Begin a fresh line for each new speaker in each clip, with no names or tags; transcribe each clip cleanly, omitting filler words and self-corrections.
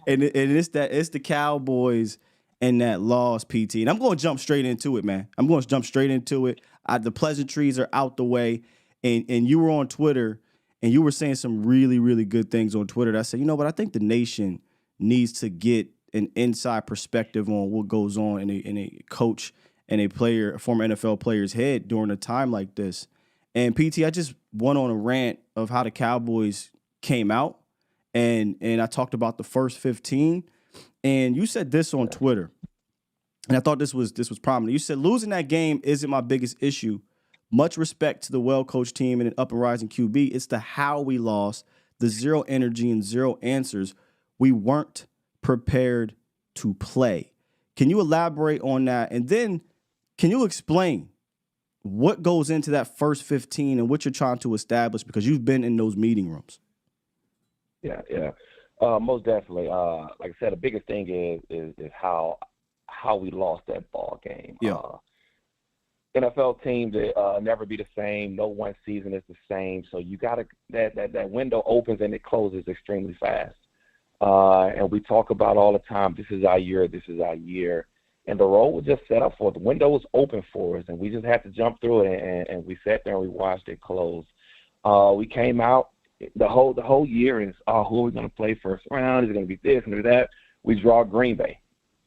and it's the Cowboys and that loss, PT. And I'm going to jump straight into it, man. I'm going to jump straight into it. The pleasantries are out the way, and you were on Twitter, and you were saying some really, really good things on Twitter. That I said, you know what? I think the nation needs to get an inside perspective on what goes on in a coach and a former NFL player's head during a time like this. And PT, I just went on a rant of how the Cowboys came out, and I talked about the first 15. And you said this on Twitter, and I thought this was prominent. You said losing that game isn't my biggest issue. Much respect to the well-coached team and an up-and-rising QB. It's the how we lost, the zero energy and zero answers. We weren't prepared to play. Can you elaborate on that? And then can you explain what goes into that first 15 and what you're trying to establish, because you've been in those meeting rooms?
Yeah. Most definitely. Like I said, the biggest thing is how we lost that ball game.
Yeah.
NFL teams that never be the same. No one season is the same. So you got to that window opens and it closes extremely fast. And we talk about all the time, this is our year, this is our year. And the road was just set up for it. The window was open for us, and we just had to jump through it, and we sat there and we watched it close. We came out, the whole year is, who are we going to play first round? Is it going to be this and that? We draw Green Bay.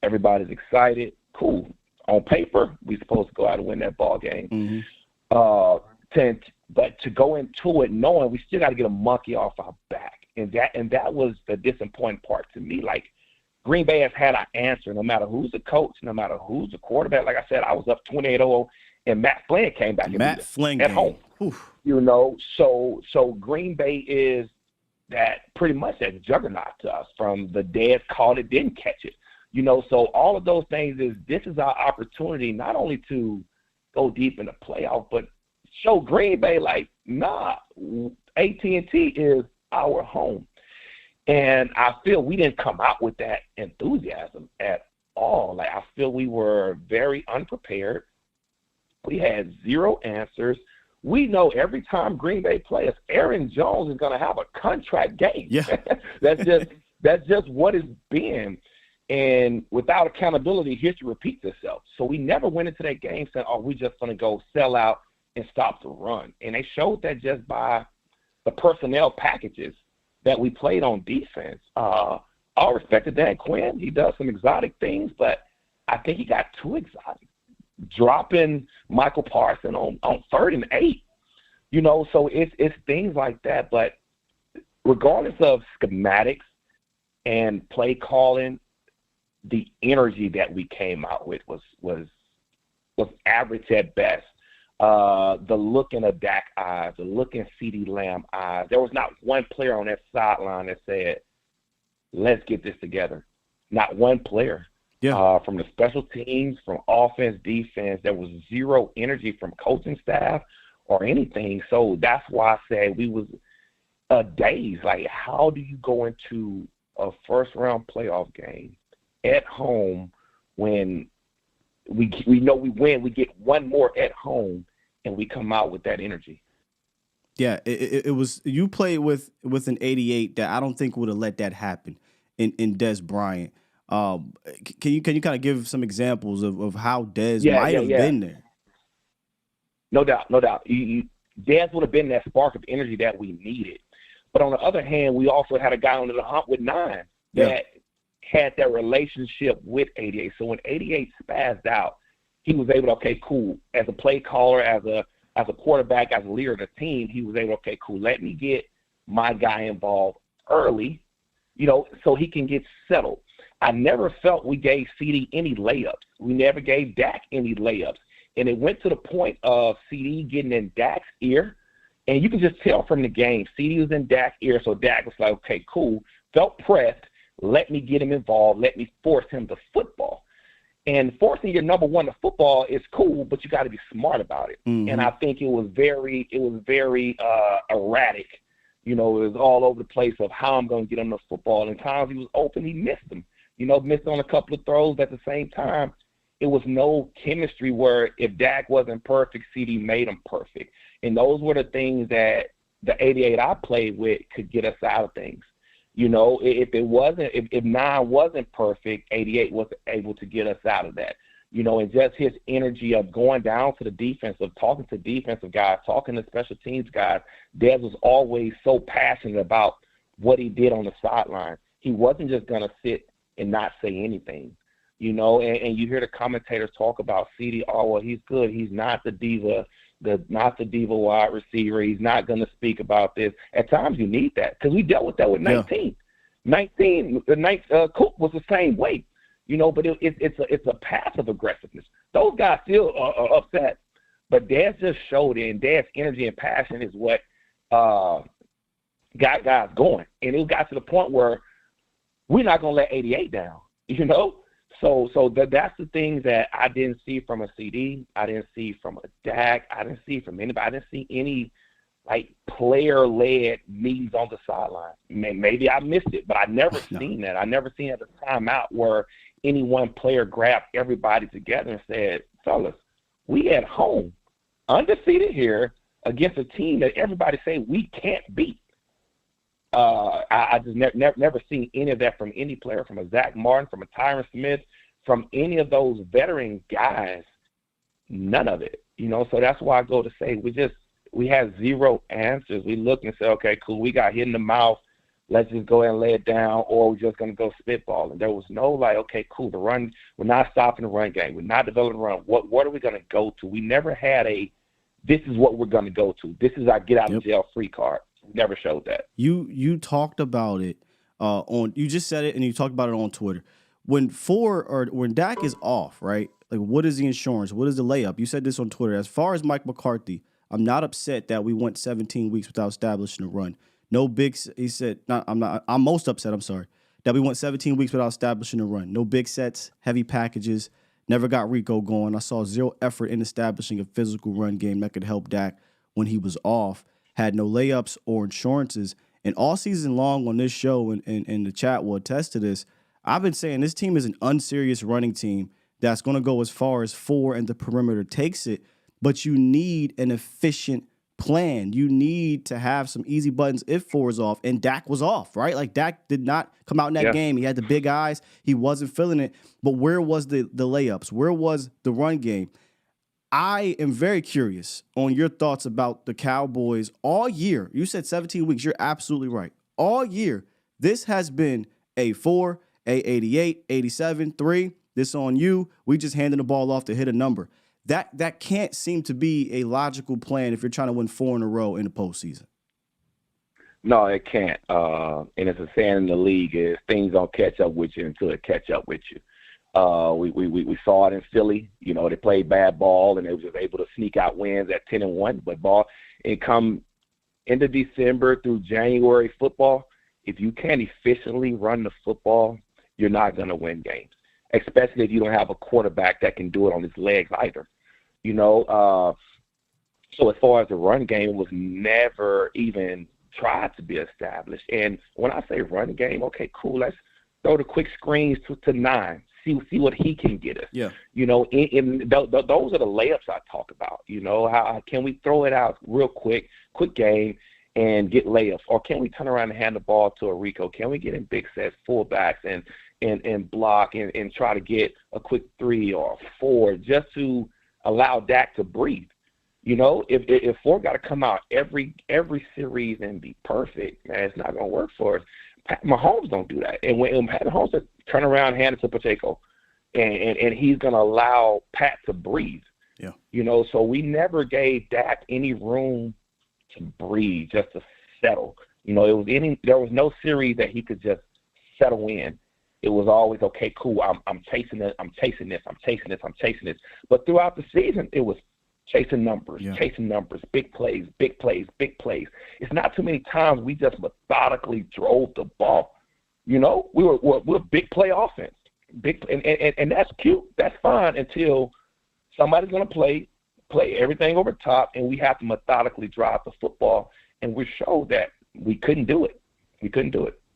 Everybody's excited. Cool. On paper, we're supposed to go out and win that ball game.
Mm-hmm.
But to go into it knowing we still got to get a monkey off our back. And that was the disappointing part to me. Like, Green Bay has had our answer no matter who's the coach, no matter who's the quarterback. Like I said, I was up 28-0, and Matt Flynn came back at home.
Oof.
You know, so Green Bay is that pretty much that juggernaut to us. From the dead caught it, didn't catch it. You know, so all of those things this is our opportunity not only to go deep in the playoff, but show Green Bay like, nah, AT&T is our home. And I feel we didn't come out with that enthusiasm at all. Like, I feel we were very unprepared. We had zero answers. We know every time Green Bay plays, Aaron Jones is going to have a contract game.
Yeah.
That's just what it's been. And without accountability, history repeats itself. So we never went into that game saying, we're just going to go sell out and stop the run. And they showed that just by the personnel packages that we played on defense. All respect to Dan Quinn. He does some exotic things, but I think he got too exotic. Dropping Micah Parsons on 3rd and 8. You know, so it's things like that. But regardless of schematics and play calling, the energy that we came out with was average at best. The look in the Dak eyes, the look in CeeDee Lamb eyes. There was not one player on that sideline that said, let's get this together. Not one player.
Yeah.
From the special teams, from offense, defense, there was zero energy from coaching staff or anything. So that's why I said we was dazed. Like, how do you go into a first-round playoff game at home when we know we win, we get one more at home, and we come out with that energy?
Yeah, it was, you played with an 88 that I don't think would have let that happen in Dez Bryant. Can you kind of give some examples of how Dez might have been there?
No doubt. Dez would have been that spark of energy that we needed. But on the other hand, we also had a guy under the hump with 9 that had that relationship with 88. So when 88 spazzed out, he was able to, okay, cool. As a play caller, as a quarterback, as a leader of the team, he was able, okay, cool, let me get my guy involved early, you know, so he can get settled. I never felt we gave CD any layups. We never gave Dak any layups. And it went to the point of CD getting in Dak's ear, and you can just tell from the game, CD was in Dak's ear, so Dak was like, okay, cool, felt pressed. Let me get him involved. Let me force him to football. And forcing your number one to football is cool, but you got to be smart about it.
Mm-hmm.
And I think it was very erratic. You know, it was all over the place of how I'm going to get him the football. And times he was open, he missed them. You know, missed on a couple of throws. At the same time, it was no chemistry where if Dak wasn't perfect, CD made him perfect. And those were the things that the 88 I played with could get us out of things. You know, if 9 wasn't perfect, 88 was able to get us out of that. You know, and just his energy of going down to the defense, of talking to defensive guys, talking to special teams guys. Dez was always so passionate about what he did on the sideline. He wasn't just going to sit and not say anything, you know, and you hear the commentators talk about CD, oh, well, he's good. He's not the diva, not the diva wide receiver. He's not going to speak about this. At times you need that because we dealt with that with 19. Yeah. Cook was the same way. You know, but it's a passive aggressiveness. Those guys still are upset, but Dez just showed it, and Dez's energy and passion is what got guys going. And it got to the point where we're not going to let 88 down, you know? So that's the things that I didn't see from a CD. I didn't see from a Dak. I didn't see from anybody. I didn't see any, like, player-led meetings on the sideline. Maybe I missed it, but I never seen that. I never seen at the timeout where any one player grabbed everybody together and said, fellas, we at home, undefeated here against a team that everybody say we can't beat. I just never seen any of that from any player, from a Zach Martin, from a Tyron Smith, from any of those veteran guys. None of it, you know. So that's why I go to say we have zero answers. We look and say, okay, cool, we got hit in the mouth. Let's just go ahead and lay it down, or we're just going to go spitball. And there was no, like, okay, cool, the run, we're not stopping the run game. We're not developing the run. What are we going to go to? We never had this is what we're going to go to. This is our get out of jail free card. We never showed that.
You talked about it you just said it, and you talked about it on Twitter. When Dak is off, right? Like, what is the insurance? What is the layup? You said this on Twitter. As far as Mike McCarthy, I'm not upset that we went 17 weeks without establishing a run. No big, he said, I'm most upset, I'm sorry, that we went 17 weeks without establishing a run. No big sets, heavy packages, never got Rico going. I saw zero effort in establishing a physical run game that could help Dak when he was off. Had no layups or insurances. And all season long on this show, and the chat will attest to this, I've been saying this team is an unserious running team that's going to go as far as 4 and the perimeter takes it, but you need an efficient plan. You need to have some easy buttons if 4 is off, and Dak was off, right? Like, Dak did not come out in that game. He had the big eyes. He wasn't feeling it. But where was the layups? Where was the run game? I am very curious on your thoughts about the Cowboys all year. You said 17 weeks. You're absolutely right. All year, this has been a 4, a 88, 87, 3. This on you. We just handing the ball off to hit a number. That can't seem to be a logical plan if you're trying to win 4 in a row in the postseason.
No, it can't. And it's a saying in the league is things don't catch up with you until it catch up with you. We saw it in Philly. You know, they played bad ball and they was just able to sneak out wins at 10-1. But it come into December through January football, if you can't efficiently run the football, you're not going to win games, especially if you don't have a quarterback that can do it on his legs either. You know, so as far as the run game, it was never even tried to be established. And when I say run game, okay, cool, let's throw the quick screens to 9, see what he can get us. Yeah. You know, those are the layups I talk about. You know, how can we throw it out real quick game and get layups? Or can we turn around and hand the ball to a Rico? Can we get in big sets, fullbacks, and block and try to get a quick 3 or 4 just to allow Dak to breathe? You know, if 4 got to come out every series and be perfect, man, it's not going to work for us. Pat Mahomes don't do that. And when Pat Mahomes turn around, hand it to Pacheco, and he's going to allow Pat to breathe. Yeah. You know, so we never gave Dak any room to breathe, just to settle. You know, there was no series that he could just settle in. It was always, okay, cool, I'm chasing it, I'm chasing this. But throughout the season, it was chasing numbers, big plays. It's not too many times we just methodically drove the ball. You know, we're big play offense, and that's cute, that's fine until somebody's going to play everything over top, and we have to methodically drive the football, and we showed that we couldn't do it.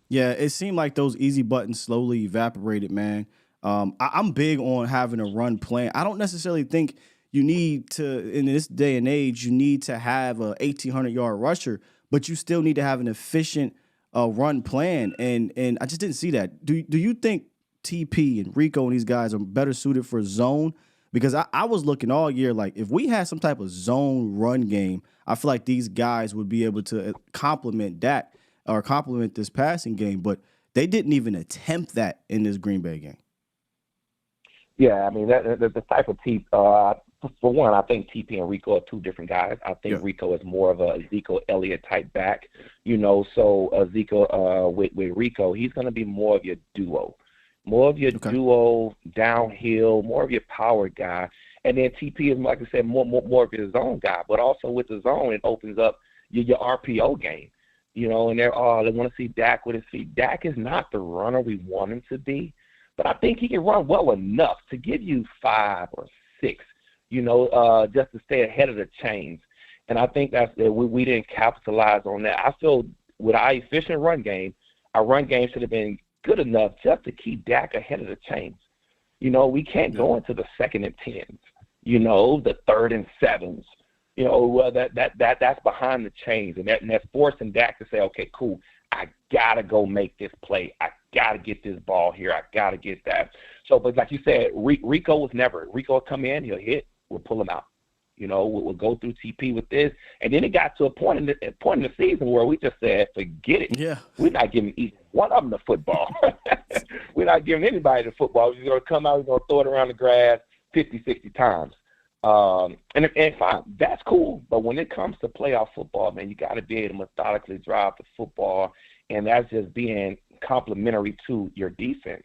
Yeah, it seemed like those easy buttons slowly evaporated, man. I'm big on having a run plan. I don't necessarily think you need to, in this day and age, you need to have a 1,800-yard rusher, but you still need to have an efficient
run plan, and I just didn't see that. Do you think TP and Rico and these guys are better suited for zone? Because I was looking all year like if we had some type of zone run game, I feel like these guys would be able to complement that or complement this passing game, but they didn't even attempt that in this Green Bay game.
Yeah, I mean, the type of TP, for one, I think TP and Rico are two different guys. I think Rico is more of a Ezekiel Elliott type back, so Ezekiel with Rico, he's going to be more of your duo. More of your duo downhill, more of your power guy. And then TP is, like I said, more of your zone guy. But also with the zone, it opens up your RPO game. And they want to see Dak with his feet. Dak is not the runner we want him to be, but I think he can run well enough to give you 5 or 6, just to stay ahead of the chains. And I think that's we didn't capitalize on that. I feel with our efficient run game, our run game should have been good enough just to keep Dak ahead of the chains. We can't go into the 2nd and 10s, the 3rd and 7s. That's behind the chains, and that's forcing Dak to say, okay, cool, I gotta go make this play. I gotta get this ball here. I gotta get that. So, but like you said, Rico will come in, he'll hit, we'll pull him out. We'll go through TP with this, and then it got to a point in the season where we just said, forget it. Yeah, we're not giving either one of them the football. We're not giving anybody the football. We're going to come out, we're going to throw it around the grass 50, 60 times. And fine, that's cool. But when it comes to playoff football, man, you got to be able to methodically drive the football, and that's just being complementary to your defense.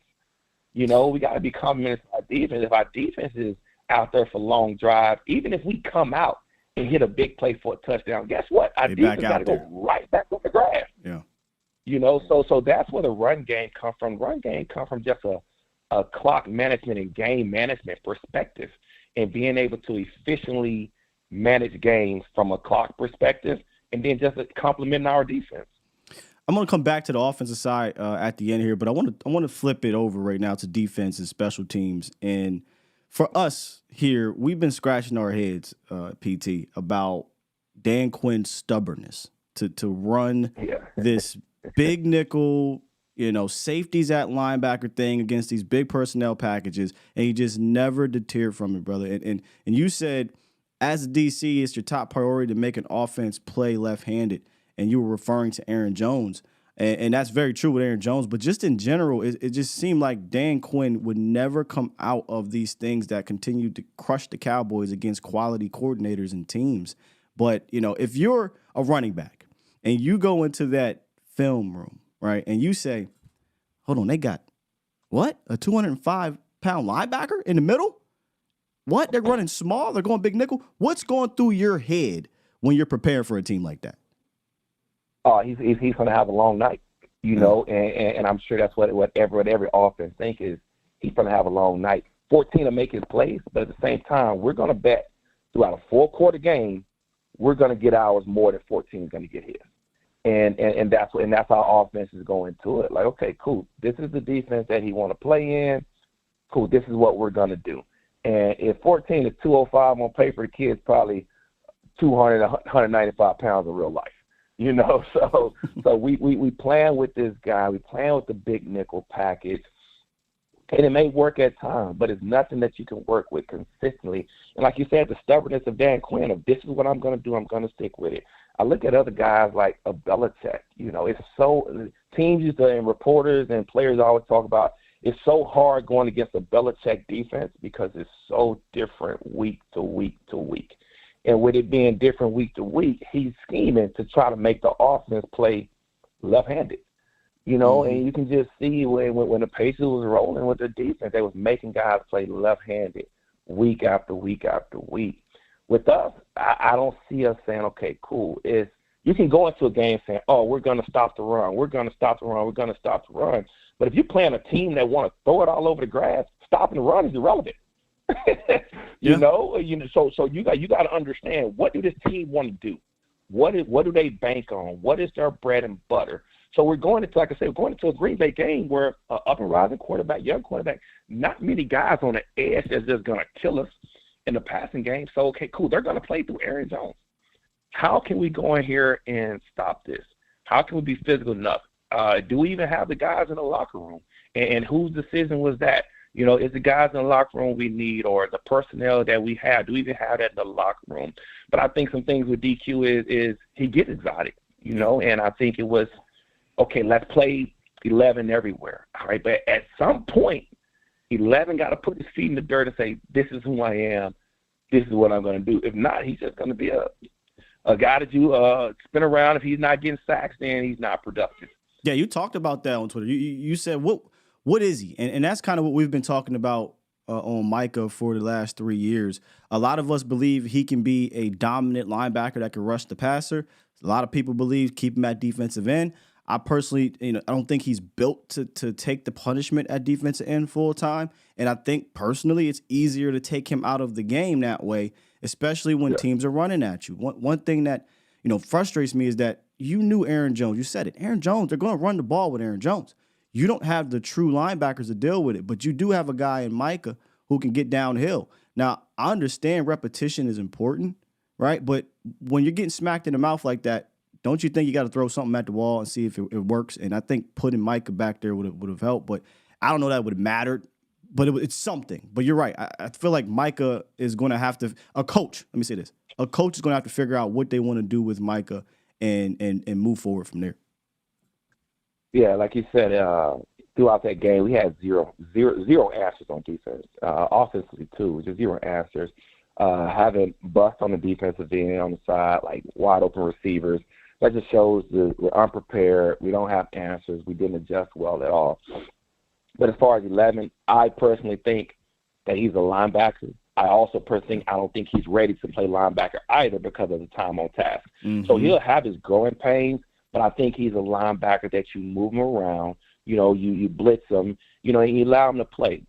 We got to be complementary to our defense. If our defense is out there for long drives, even if we come out and hit a big play for a touchdown, guess what? Our defense got to go right back on the grass.
Yeah.
So that's where the run game comes from. Run game comes from just a clock management and game management perspective, and being able to efficiently manage games from a clock perspective, and then just complement our defense.
I'm going to come back to the offensive side at the end here, but I want to flip it over right now to defense and special teams. And for us here, we've been scratching our heads, PT, about Dan Quinn's stubbornness to run this big nickel, safeties at linebacker thing against these big personnel packages, and he just never deterred from it, brother. And you said, as a DC, it's your top priority to make an offense play left-handed, and you were referring to Aaron Jones. And that's very true with Aaron Jones, but just in general, it just seemed like Dan Quinn would never come out of these things that continued to crush the Cowboys against quality coordinators and teams. But, if you're a running back and you go into that film room, right, and you say, hold on, they got, what, a 205-pound linebacker in the middle? What, they're running small? They're going big nickel? What's going through your head when you're preparing for a team like that?
Oh, he's going to have a long night, and I'm sure that's what every offense think is he's going to have a long night. 14 will make his plays, but at the same time, we're going to bet throughout a 4-quarter game, we're going to get ours more than 14 is going to get his. And that's how offense is going to it. Like, okay, cool. This is the defense that he want to play in. Cool. This is what we're going to do. And if 14 is 205 on paper, the kid's probably 200, 195 pounds in real life. So we playing with this guy. We playing with the big nickel package. And it may work at times, but it's nothing that you can work with consistently. And like you said, the stubbornness of Dan Quinn, if this is what I'm going to do, I'm going to stick with it. I look at other guys like a Belichick. It's so – teams used to, and reporters and players always talk about it's so hard going against a Belichick defense because it's so different week to week to week. And with it being different week to week, he's scheming to try to make the offense play left-handed. And you can just see when the Pacers was rolling with the defense, they was making guys play left-handed week after week after week. With us, I don't see us saying, okay, cool. You can go into a game saying, oh, we're going to stop the run. We're going to stop the run. We're going to stop the run. But if you're playing a team that want to throw it all over the grass, stopping the run is irrelevant. So you got to understand, what do this team want to do? What do they bank on? What is their bread and butter? So we're going into, like I said, we're going into a Green Bay game where up and rising quarterback, young quarterback, not many guys on the edge that's just going to kill us in the passing game. So, okay, cool. They're going to play through Aaron Jones. How can we go in here and stop this? How can we be physical enough? Do we even have the guys in the locker room? And whose decision was that? Is the guys in the locker room we need, or the personnel that we have? Do we even have that in the locker room? But I think some things with DQ is he gets exotic, and I think it was, okay, let's play 11 everywhere. All right, but at some point, 11 got to put his feet in the dirt and say, this is who I am. This is what I'm going to do. If not, he's just going to be a guy that you spin around. If he's not getting sacks, then he's not productive.
Yeah, you talked about that on Twitter. You said, what is he? And that's kind of what we've been talking about on Micah for the last 3 years. A lot of us believe he can be a dominant linebacker that can rush the passer. A lot of people believe keep him at defensive end. I personally, I don't think he's built to take the punishment at defensive end full time. And I think personally it's easier to take him out of the game that way, especially when teams are running at you. One thing that, frustrates me is that you knew Aaron Jones. You said it. Aaron Jones, they're going to run the ball with Aaron Jones. You don't have the true linebackers to deal with it, but you do have a guy in Micah who can get downhill. Now, I understand repetition is important, right? But when you're getting smacked in the mouth like that, don't you think you got to throw something at the wall and see if it works? And I think putting Micah back there would have helped, but I don't know that would have mattered. But it's something. But you're right. I feel like Micah is going to have to – a coach – let me say this. A coach is going to have to figure out what they want to do with Micah and move forward from there.
Yeah, like you said, throughout that game, we had zero answers on defense. Offensively, too, just zero answers. Having bust on the defensive end on the side, like wide-open receivers. That just shows we're unprepared. We don't have answers. We didn't adjust well at all. But as far as 11, I personally think that he's a linebacker. I also personally think I don't think he's ready to play linebacker either because of the time on task. Mm-hmm. So he'll have his growing pains, but I think he's a linebacker that you move him around. You blitz him, and you allow him to play.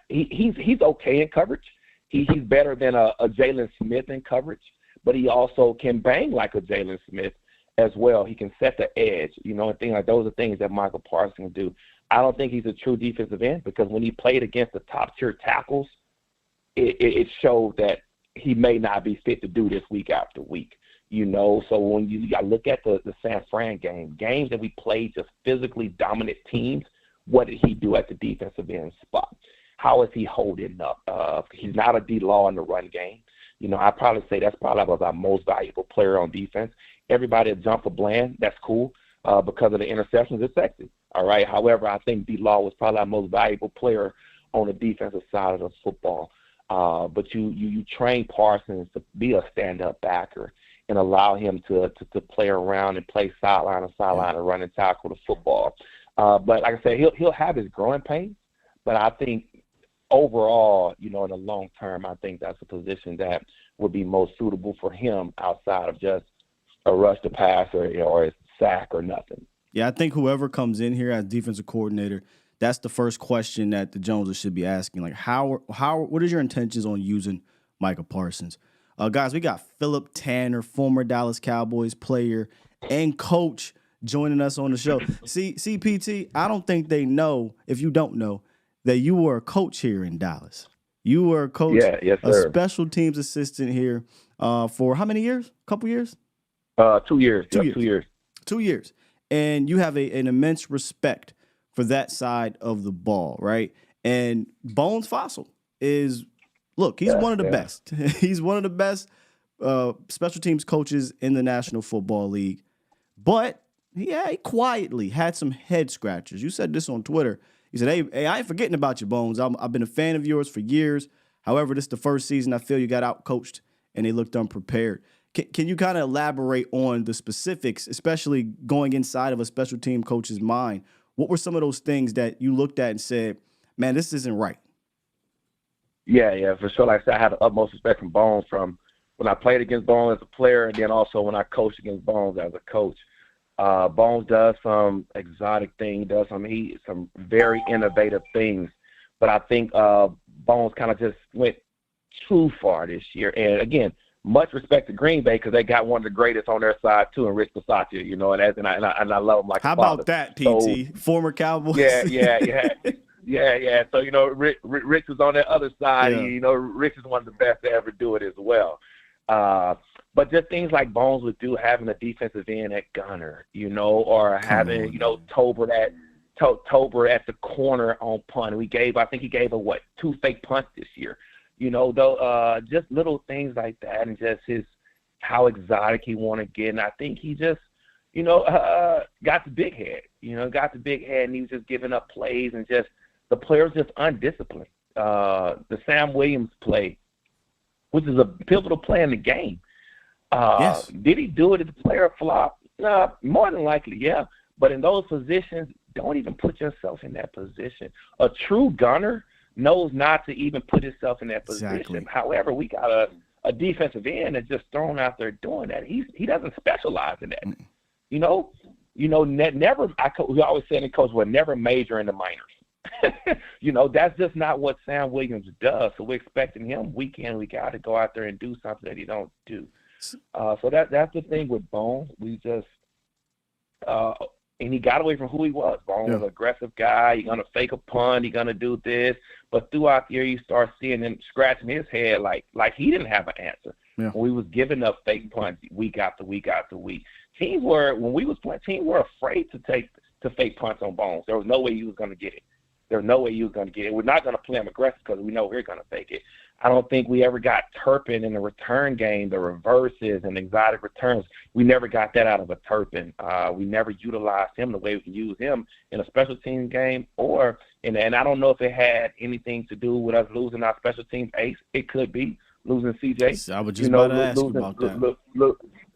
He's okay in coverage. He's better than a Jalen Smith in coverage, but he also can bang like a Jalen Smith as well. He can set the edge, and things like those are things that Micah Parsons can do. I don't think he's a true defensive end because when he played against the top-tier tackles, it showed that he may not be fit to do this week after week. So when you look at the San Fran games that we played just physically dominant teams, what did he do at the defensive end spot? How is he holding up? He's not a D-Law in the run game. I'd probably say that's probably our most valuable player on defense. Everybody that jump for Bland, that's cool because of the interceptions. It's sexy. All right. However, I think D-Law was probably our most valuable player on the defensive side of the football. But you train Parsons to be a stand-up backer and allow him to play around and play sideline and run and tackle the football. But like I said, he'll have his growing pains. But I think overall, in the long term, I think that's a position that would be most suitable for him outside of just a rush to pass or a sack or nothing.
Yeah, I think whoever comes in here as defensive coordinator, that's the first question that the Joneses should be asking. Like, what is your intentions on using Micah Parsons? Guys, we got Phillip Tanner, former Dallas Cowboys player and coach, joining us on the show. See, PT, I don't think they know, if you don't know, that you were a coach here in Dallas. You were a coach,
yes,
a special teams assistant here for how many years? A couple years?
2 years.
2 years. 2 years. And you have an immense respect for that side of the ball, right? And Bones Fossil he's one of the best. He's one of the best special teams coaches in the National Football League. But he quietly had some head scratchers. You said this on Twitter. He said, hey, I ain't forgetting about you, Bones. I've been a fan of yours for years. However, this is the first season I feel you got out-coached and they looked unprepared. Can you kind of elaborate on the specifics, especially going inside of a special team coach's mind? What were some of those things that you looked at and said, man, this isn't right?
Yeah, for sure. Like I said, I had the utmost respect from Bones from when I played against Bones as a player and then also when I coached against Bones as a coach. Bones does some exotic things, does some very innovative things. But I think Bones kind of just went too far this year. And, again, much respect to Green Bay because they got one of the greatest on their side too, and Rich Bisaccia, and I love him like
how
a father.
About that, PT? So, former Cowboys.
Yeah. So Rich was on that other side. Yeah. Rich is one of the best to ever do it as well. But But just things like Bones would do, having a defensive end at gunner, or having, Tober at the corner on punt. I think he gave 2 fake punts this year. Just little things like that, and just how exotic he want to get. And I think he just, got the big head. And he was just giving up plays, and just the players just undisciplined. The Sam Williams play, which is a pivotal play in the game.
Yes.
Did he do it if the player flopped? No, more than likely, yeah. But in those positions, don't even put yourself in that position. A true gunner knows not to even put himself in that position.
Exactly.
However, we got a defensive end that's just thrown out there doing that. He doesn't specialize in that. We always say in coach, we'll never major in the minors. That's just not what Sam Williams does. So we're expecting him week in, week out to go out there and do something that he don't do. So that's the thing with Bones. We just and he got away from who he was. Bones was an aggressive guy. He's gonna fake a punt. He's gonna do this. But throughout the year, you start seeing him scratching his head like he didn't have an answer. Yeah. When we was giving up fake punts week after week after week. When we was playing, teams were afraid to fake punts on Bones. There was no way he was gonna get it. We're not going to play him aggressive because we know we're going to fake it. I don't think we ever got Turpin in the return game, the reverses and exotic returns. We never got that out of a Turpin. We never utilized him the way we can use him in a special teams game. And I don't know if it had anything to do with us losing our special teams ace. It could be losing CJ.
I was just about to ask you about that.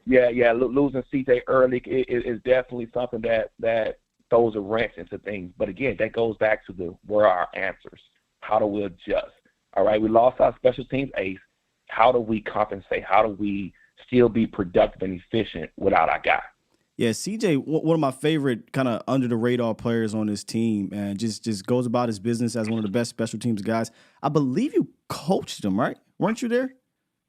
Losing CJ early is definitely something that throws a wrench into things. But again, that goes back to where are our answers? How do we adjust? All right, we lost our special teams ace. How do we compensate? How do we still be productive and efficient without our guy?
Yeah, CJ, one of my favorite kind of under the radar players on this team, and just goes about his business as one of the best special teams guys. I believe you coached him, right? Weren't you there?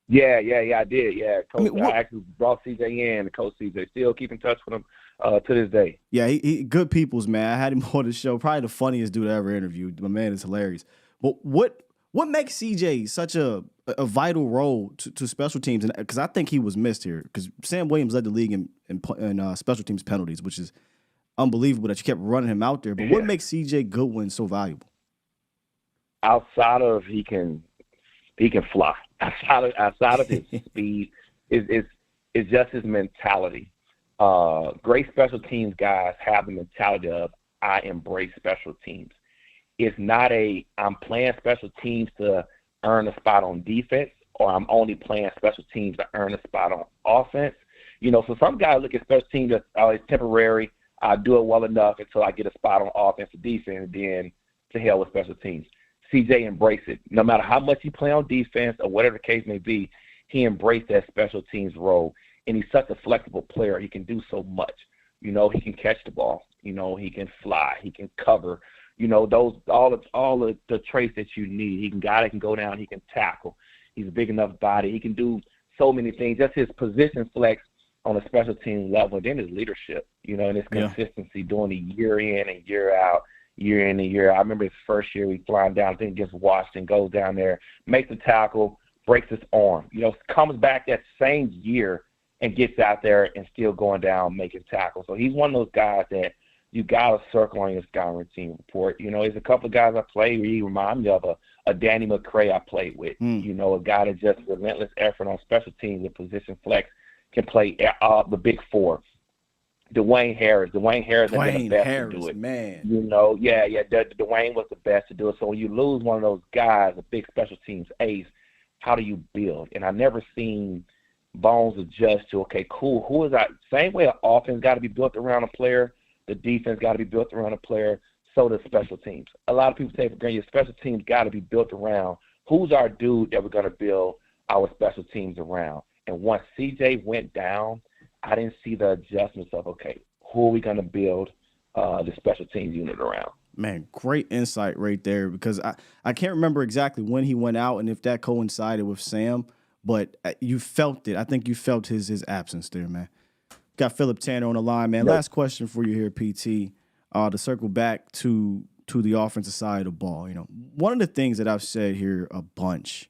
Yeah, I did. Yeah, I actually brought CJ in to coach CJ. Still keep in touch with him to this day.
Yeah, he good people's, man. I had him on the show. Probably the funniest dude I ever interviewed. My man is hilarious. But what makes CJ such a vital role to special teams? And because I think he was missed here, because Sam Williams led the league in special teams penalties, which is unbelievable that you kept running him out there. But what makes CJ Goodwin so valuable?
Outside of he can fly. Outside of his speed is just his mentality. Great special teams guys have the mentality of I embrace special teams. It's not I'm playing special teams to earn a spot on defense, or I'm only playing special teams to earn a spot on offense. So some guys look at special teams as it's temporary. I do it well enough until I get a spot on offense or defense, then to hell with special teams. CJ embraced it. No matter how much he play on defense or whatever the case may be, he embraced that special teams role. And he's such a flexible player. He can do so much. He can catch the ball. He can fly. He can cover. Those all of the traits that you need. He can go down. He can tackle. He's a big enough body. He can do so many things. Just his position flex on a special team level. And then his leadership. And his consistency doing it year in and year out. Year in and year out. I remember his first year, he flying down, then gets Washington, goes down there, makes a tackle, breaks his arm. Comes back that same year and gets out there and still going down, making tackles. So he's one of those guys that you got to circle on your scouting team report. There's a couple of guys I played where he remind me of a Danny McCray I played with. A guy that just relentless effort on special teams with position flex, can play the big four. Dwayne Harris has been the best to do it.
Man.
Dwayne was the best to do it. So when you lose one of those guys, a big special teams ace, how do you build? And I've never seen Bones adjust to, okay, cool, who is that? Same way an offense got to be built around a player, the defense got to be built around a player, so does special teams. A lot of people take for granted your special teams got to be built around who's our dude that we're going to build our special teams around. And once CJ went down, I didn't see the adjustments of, okay, who are we going to build the special teams unit around?
Man, great insight right there, because I can't remember exactly when he went out and if that coincided with Sam, but you felt it. I think you felt his absence there, man. Got Phillip Tanner on the line, man. Last question for you here, PT, to circle back to the offensive side of the ball. One of the things that I've said here a bunch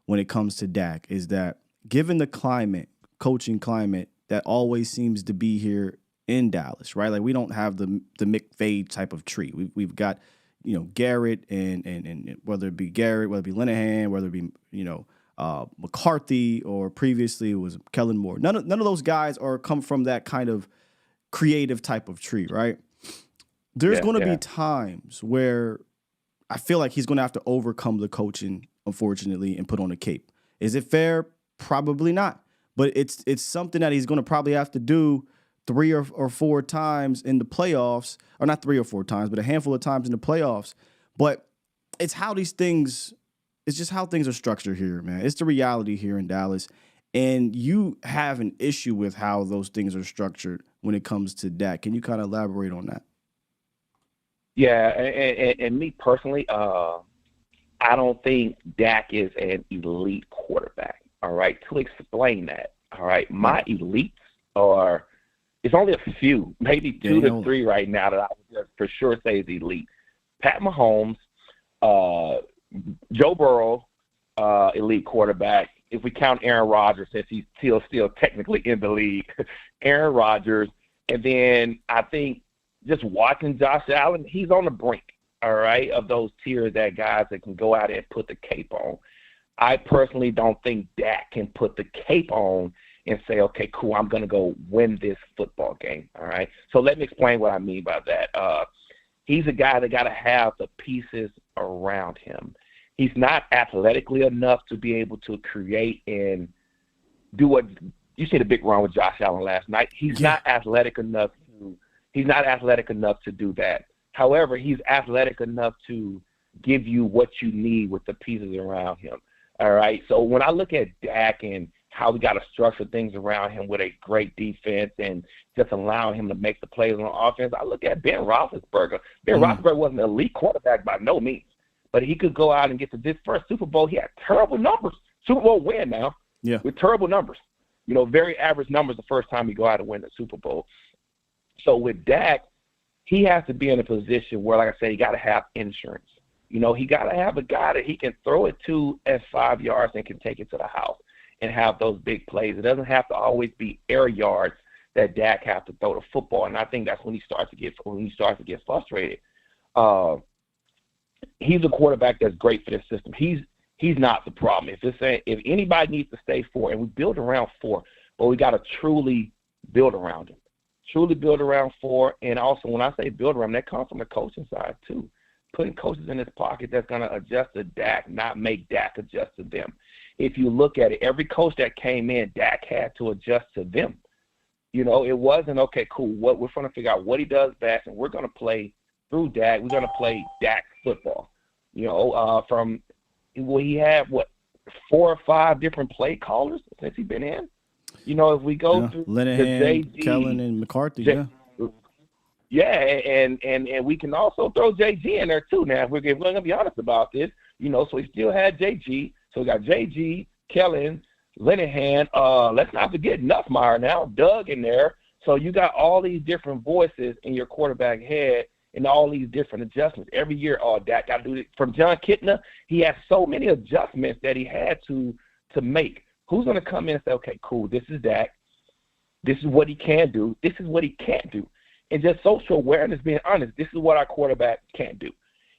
when it comes to Dak is that given the climate coaching climate that always seems to be here in Dallas, right? Like we don't have the McVay type of tree. We've got, Garrett and whether it be Garrett, whether it be Linehan, whether it be, McCarthy, or previously it was Kellen Moore. None of those guys come from that kind of creative type of tree, right? There's going to be times where I feel like he's going to have to overcome the coaching, unfortunately, and put on a cape. Is it fair? Probably not. But it's something that he's going to probably have to do 3 or 4 times in the playoffs, or not 3 or 4 times, but a handful of times in the playoffs. But it's just how things are structured here, man. It's the reality here in Dallas. And you have an issue with how those things are structured when it comes to Dak. Can you kind of elaborate on that?
Yeah, and me personally, I don't think Dak is an elite quarterback. All right, to explain that, all right, my elites are, it's only a few, maybe 2 to 3 right now that I would just for sure say is elite. Pat Mahomes, Joe Burrow, elite quarterback. If we count Aaron Rodgers, since he's still technically in the league, Aaron Rodgers, and then I think just watching Josh Allen, he's on the brink, all right, of those tiers that guys that can go out and put the cape on. I personally don't think Dak can put the cape on and say, okay, cool, I'm going to go win this football game, all right? So let me explain what I mean by that. He's a guy that got to have the pieces around him. He's not athletically enough to be able to create and do what – you see the big run with Josh Allen last night. He's not athletic enough to do that. However, he's athletic enough to give you what you need with the pieces around him. All right. So when I look at Dak and how we got to structure things around him with a great defense and just allowing him to make the plays on offense, I look at Ben Roethlisberger. Ben Roethlisberger wasn't an elite quarterback by no means, but he could go out and get to this first Super Bowl. He had terrible numbers. Super Bowl win now with terrible numbers. Very average numbers the first time he go out and win the Super Bowl. So with Dak, he has to be in a position where, like I said, he got to have insurance. He got to have a guy that he can throw it to at 5 yards and can take it to the house and have those big plays. It doesn't have to always be air yards that Dak have to throw the football, and I think that's when he starts to get frustrated. He's a quarterback that's great for this system. He's not the problem. If anybody needs to stay 4, and we build around 4, but we got to truly build around him. Truly build around 4, and also when I say build around, that comes from the coaching side too. Putting coaches in his pocket that's going to adjust to Dak, not make Dak adjust to them. If you look at it, every coach that came in, Dak had to adjust to them. It wasn't, okay, cool, we're going to figure out what he does best, and we're going to play through Dak. We're going to play Dak football. He had, 4 or 5 different play callers since he's been in. If we go through
Linehan, Kellen, and McCarthy,
Yeah, and we can also throw JG in there too. Now, if we're going to be honest about this, so we still had JG. So we got JG, Kellen, Linehan. Let's not forget Nussmeier now, Doug in there. So you got all these different voices in your quarterback head and all these different adjustments. Every year, Dak got to do it. From John Kitna, he had so many adjustments that he had to make. Who's going to come in and say, okay, cool, this is Dak. This is what he can do. This is what he can't do. And just social awareness, being honest, this is what our quarterback can't do.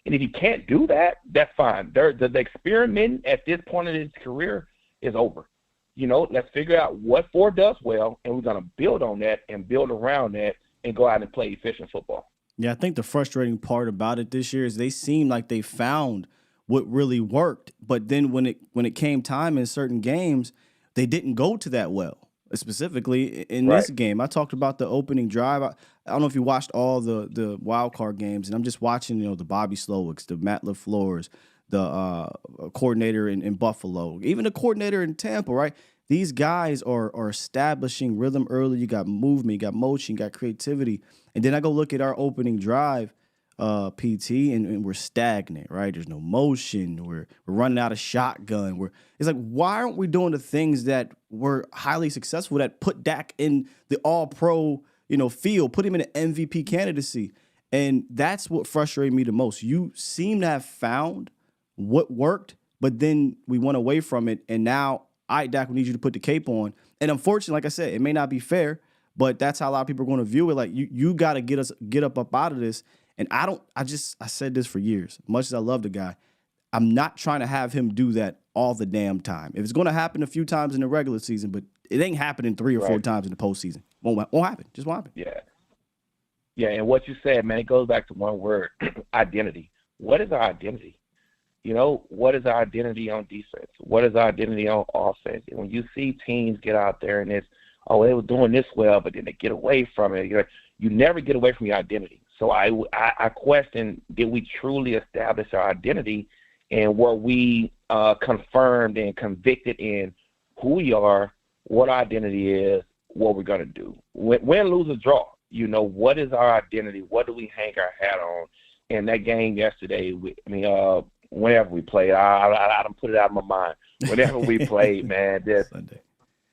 And if he can't do that, that's fine. The experiment at this point in his career is over. Let's figure out what Ford does well, and we're going to build on that and build around that and go out and play efficient football.
Yeah, I think the frustrating part about it this year is they seem like they found what really worked, but then when it came time in certain games, they didn't go to that well. Specifically in this game, I talked about the opening drive. I don't know if you watched all the wild card games, and I'm just watching, the Bobby Slowicks, the Matt LaFleurs, the coordinator in Buffalo, even the coordinator in Tampa, right? These guys are establishing rhythm early. You got movement, you got motion, you got creativity. And then I go look at our opening drive, PT, and we're stagnant, right? There's no motion. We're running out of shotgun. It's like, why aren't we doing the things that were highly successful that put Dak in the all-pro, field, put him in an MVP candidacy? And that's what frustrated me the most. You seem to have found what worked, but then we went away from it, and now all right, Dak, we need you to put the cape on. And unfortunately, like I said, it may not be fair, but that's how a lot of people are going to view it. Like you got to get up out of this. And I said this for years. Much as I love the guy, I'm not trying to have him do that all the damn time. If it's going to happen a few times in the regular season, but it ain't happening 3 or 4 times in the postseason. Won't happen. Just won't happen.
Yeah. Yeah, and what you said, man, it goes back to one word, identity. What is our identity? You know, what is our identity on defense? What is our identity on offense? And when you see teams get out there and it's, oh, they were doing this well, but then they get away from it. You never get away from your identity. So I question, did we truly establish our identity, and were we confirmed and convicted in who we are, what our identity is, what we're going to do? Win, lose, or draw. You know, what is our identity? What do we hang our hat on? And that game yesterday, whenever we played, I don't put it out of my mind. Whenever we played, man,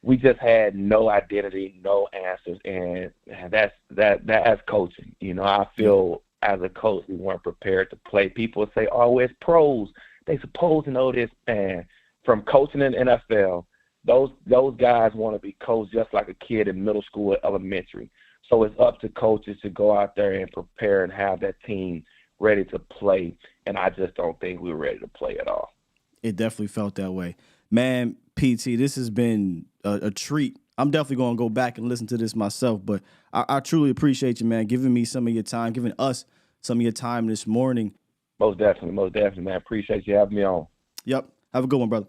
we just had no identity, no answers, and that's coaching. You know, I feel as a coach we weren't prepared to play. People say, "Oh, it's pros. They supposed to know this." Man, from coaching in the NFL, those guys want to be coached just like a kid in middle school or elementary. So it's up to coaches to go out there and prepare and have that team ready to play. And I just don't think we were ready to play at all.
It definitely felt that way. Man, PT, this has been a treat. I'm definitely going to go back and listen to this myself, but I truly appreciate you, man, giving me some of your time, giving us some of your time this morning.
Most definitely, man. Appreciate you having me on.
Yep. Have a good one, brother.